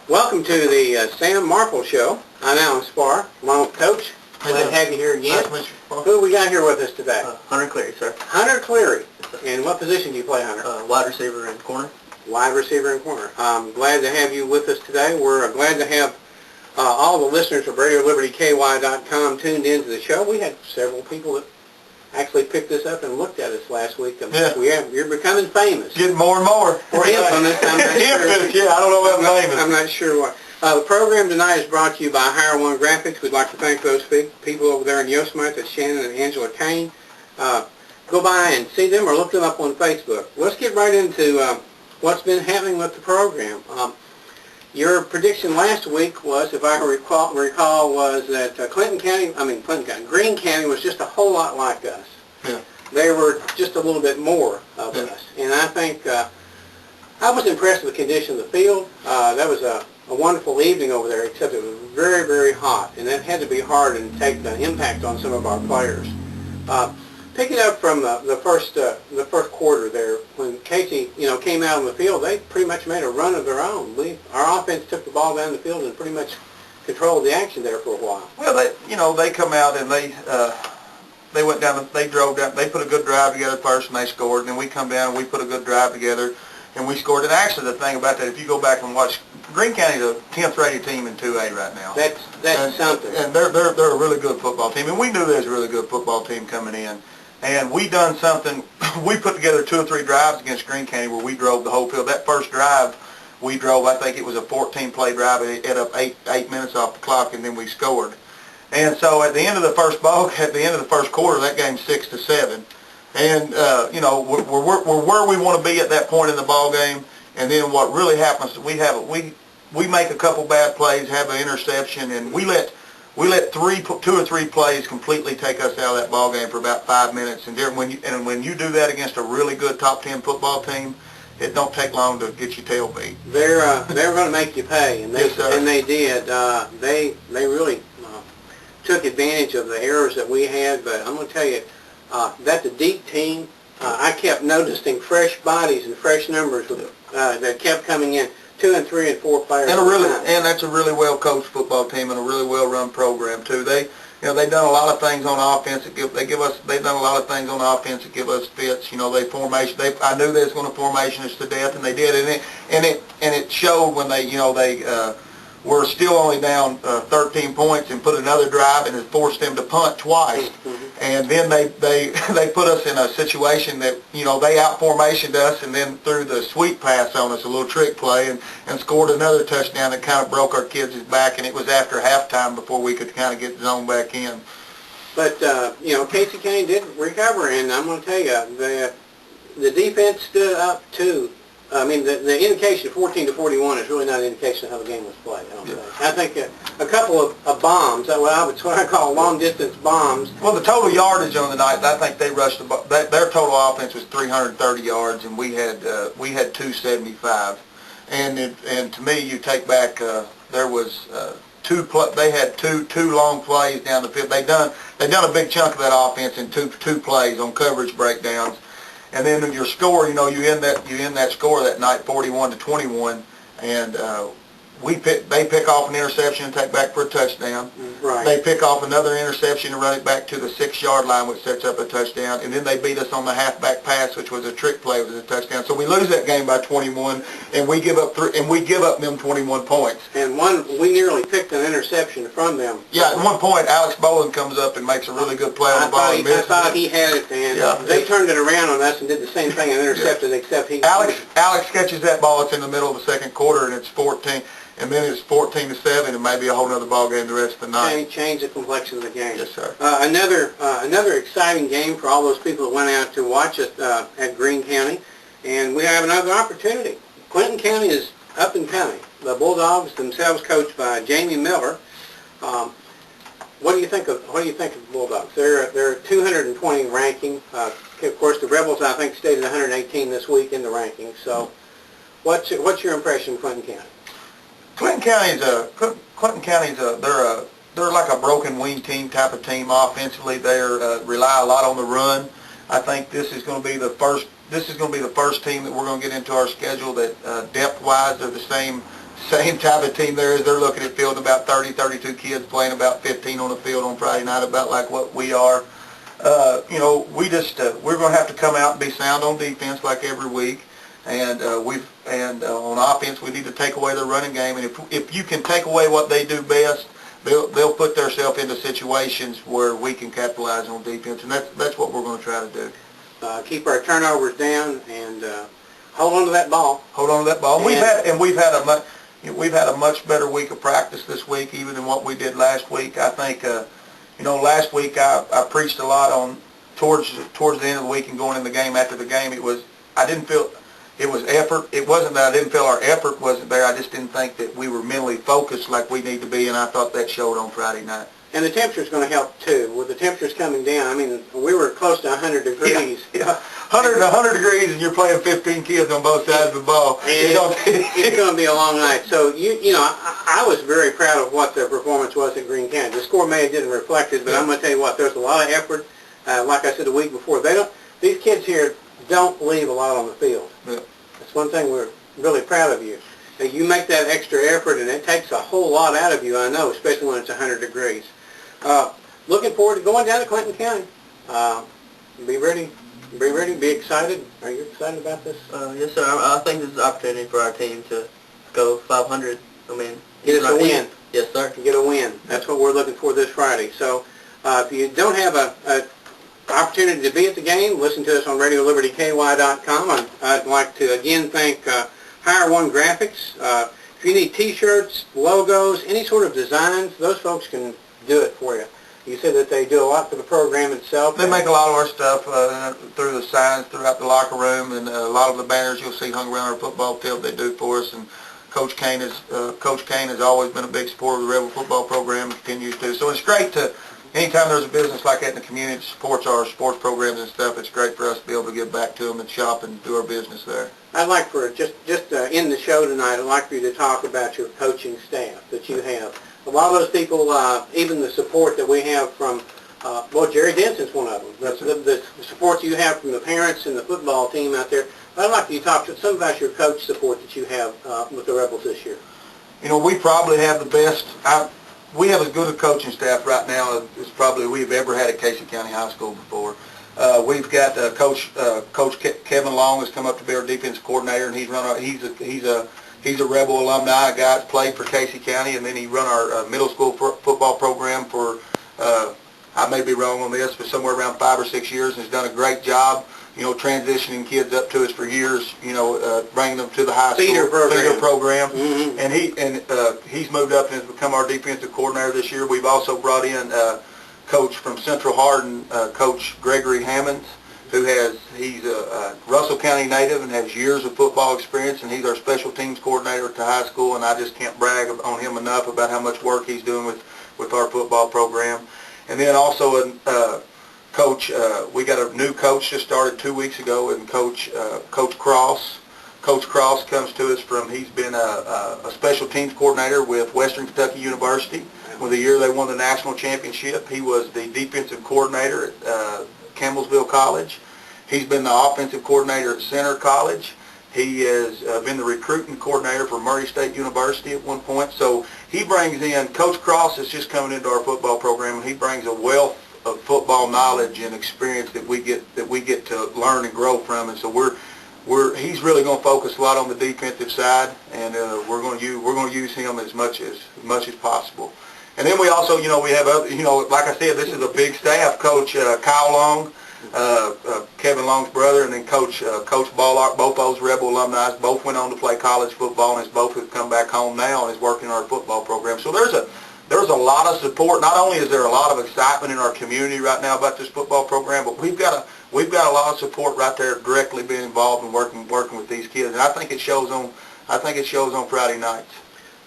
Welcome to the Sam Marple Show. I'm Alan Spar, along with Coach. Glad to have you here again. Nice to meet you, Spar. Who we got here with us today? Hunter Cleary, sir. Hunter Cleary. And what position do you play, Hunter? Wide receiver and corner. Wide receiver and corner. I'm glad to have you with us today. We're glad to have all the listeners of RadioLibertyKY.com tuned into the show. We had several people that actually picked this up and looked at us last week. You're becoming famous. Getting more and more. For infamous, I'm not sure. Yeah, I don't know about famous. I'm not sure why. The program tonight is brought to you by Hire One Graphics. We'd like to thank those people over there in Yosemite. That's Shannon and Angela Kane. Go by and see them or look them up on Facebook. Let's get right into what's been happening with the program. Your prediction last week was, if I recall, was that Greene County was just a whole lot like us. Yeah. They were just a little bit more of us. And I think I was impressed with the condition of the field. That was a wonderful evening over there, except it was very, very hot. And that had to be hard and take the impact on some of our players. Picking up from the first quarter there, when Casey came out on the field, they pretty much made a run of their own. Our offense took the ball down the field and pretty much controlled the action there for a while. Well, they come out and they went down, they drove down, they put a good drive together first and they scored, and then we come down and we put a good drive together and we scored. And actually, the thing about that, if you go back and watch, Greene County's a 10th rated team in 2A right now. That's something. And they're a really good football team, and we knew there was a really good football team coming in. And we done something, we put together 2 or 3 drives against Greene County where we drove the whole field. That first drive, we drove, I think it was a 14-play drive. It ate up 8 minutes off the clock, and then we scored. And so at the end of the first quarter, that game's 6-7. And, we're where we want to be at that point in the ball game. And then what really happens, we make a couple bad plays, have an interception, and we let 2 or 3 plays completely take us out of that ball game for about 5 minutes. And when you do that against a really good top 10 football team, it don't take long to get your tail beat. They're going to make you pay, and they did. They really took advantage of the errors that we had. But I'm going to tell you, that's a deep team. I kept noticing fresh bodies and fresh numbers that kept coming in. 2 and 3 and 4 players. And that's a really well coached football team and a really well run program too. They've done a lot of things on offense that they've done a lot of things on offense that give us fits. I knew they was going to formation us to death, and they did. And it showed when they were still only down 13 points and put another drive, and it forced them to punt twice. Mm-hmm. And then they put us in a situation that, they out-formationed us and then threw the sweep pass on us, a little trick play, and scored another touchdown that kind of broke our kids' back, and it was after halftime before we could kind of get the zone back in. But, Casey Kane did recover, and I'm going to tell you, the defense stood up too. I mean, the indication of 14-41 is really not an indication of how the game was played, I don't think. I think a couple of bombs, what I call long-distance bombs. Well, the total yardage on the night, I think they rushed their total offense was 330 yards, and we had 275. And to me, you take back, there was they had two long plays down the field. They done a big chunk of that offense in two plays on coverage breakdowns. And then your score, you end that score that night 41-21, and they pick off an interception and take back for a touchdown. Right. They pick off another interception and run it back to the 6-yard line, which sets up a touchdown. And then they beat us on the halfback pass, which was a trick play, which was a touchdown. So we lose that game by 21, and we give up them 21 points. And we nearly picked an interception from them. Yeah, at one point, Alex Boland comes up and makes a really good play on the ball. I thought he had it, and they turned it around on us and did the same thing and intercepted, except he... Alex catches that ball. It's in the middle of the second quarter, and it's 14. And then it's 14-7, and maybe a whole other ball game the rest of the night. Change the complexion of the game. Yes, sir. Another exciting game for all those people that went out to watch it at Greene County, and we have another opportunity. Clinton County is up and coming. The Bulldogs themselves, coached by Jamie Miller. What do you think of the Bulldogs? They're 220 ranking. Of course, the Rebels I think stayed at 118 this week in the rankings. So, what's your impression of Clinton County? Clinton County's they're like a broken wing team type of team offensively. They rely a lot on the run. I think this is going to be the first team that we're going to get into our schedule that depth-wise they're the same same type of team there is. They're looking at fielding about 30, 32 kids, playing about 15 on the field on Friday night, about like what we are. You know, we just we're going to have to come out and be sound on defense like every week, and on offense we need to take away their running game. And if you can take away what they do best, they'll put themselves into situations where we can capitalize on defense, and that's what we're going to try to do. Keep our turnovers down and hold on to that ball. Hold on to that ball. We've had a much better week of practice this week, even than what we did last week. I think, you know, last week I preached a lot on towards the end of the week and going in the game after the game. I didn't feel it was effort. It wasn't that I didn't feel our effort wasn't there. I just didn't think that we were mentally focused like we need to be, and I thought that showed on Friday night. And the temperature's going to help too. With the temperatures coming down, I mean, we were close to 100 degrees. Yeah. 100 degrees, and you're playing 15 kids on both sides of the ball. And it's going to be a long night. So you know, I was very proud of what their performance was at Greene County. The score may have didn't reflect it, but I'm going to tell you what, there's a lot of effort. Like I said the week before, these kids here don't leave a lot on the field. Yeah. That's one thing we're really proud of you. That you make that extra effort, and it takes a whole lot out of you, I know, especially when it's 100 degrees. Looking forward to going down to Clinton County. Be ready, be excited. Are you excited about this? Yes, sir. I think this is an opportunity for our team to go 500. I mean, get us a win. Yes, sir. Get a win. That's what we're looking for this Friday. So if you don't have an opportunity to be at the game, listen to us on RadioLibertyKY.com. I'd like to again thank Hire One Graphics. If you need T-shirts, logos, any sort of designs, those folks can do it for you. You said that they do a lot for the program itself. They make a lot of our stuff through the signs throughout the locker room, and a lot of the banners you'll see hung around our football field they do for us. And Coach Kane has always been a big supporter of the Rebel football program and continues to. So it's great to, anytime there's a business like that in the community that supports our sports programs and stuff, it's great for us to be able to give back to them and shop and do our business there. I'd like for, just in the show tonight, I'd like for you to talk about your coaching staff that you have. A lot of those people, even the support that we have from, well, Jerry Denson's one of them. The support you have from the parents and the football team out there. I'd like you to talk to some about your coach support that you have with the Rebels this year. You know, we probably have the best, we have as good a coaching staff right now as probably we've ever had at Casey County High School before. We've got Coach Kevin Long has come up to be our defensive coordinator, and he's a Rebel alumni, a guy that's played for Casey County, and then he run our middle school football program for, I may be wrong on this, but somewhere around 5 or 6 years, and has done a great job, you know, transitioning kids up to us for years, you know, bringing them to the high school feeder program. Mm-hmm. And he's moved up and has become our defensive coordinator this year. We've also brought in coach from Central Hardin, Coach Gregory Hammonds, he's a Russell County native and has years of football experience, and he's our special teams coordinator at the high school, and I just can't brag on him enough about how much work he's doing with our football program. And then also Coach, we got a new coach just started 2 weeks ago, and Coach Cross. Coach Cross comes to us from, he's been a special teams coordinator with Western Kentucky University. With the year they won the national championship, he was the defensive coordinator at Campbellsville College. He's been the offensive coordinator at Center College. He has been the recruiting coordinator for Murray State University at one point. So he brings in, Coach Cross is just coming into our football program, and he brings a wealth of football knowledge and experience that we get to learn and grow from. And so he's really going to focus a lot on the defensive side, and we're going to use him as much as possible. And then we also, you know, we have other, you know, like I said, this is a big staff. Coach Kyle Long, Kevin Long's brother, and then Coach Ballark, both those Rebel alumni, both went on to play college football, and both have come back home now and is working in our football program. So there's a lot of support. Not only is there a lot of excitement in our community right now about this football program, but we've got a lot of support right there directly being involved and working with these kids, and I think it shows on Friday nights.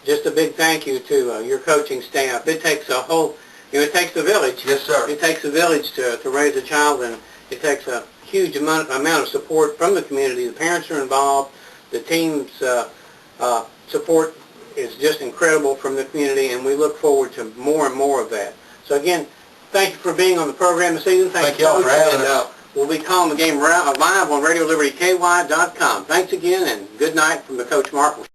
Just a big thank you to your coaching staff. It takes a whole, you know, it takes a village. Yes, sir. It takes a village to raise a child, and it takes a huge amount of support from the community. The parents are involved. The team's support is just incredible from the community, and we look forward to more and more of that. So again, thank you for being on the program this evening. Thank you all for having us. We'll be calling the game live on RadioLibertyKY.com. Thanks again, and good night from the Coach Mark.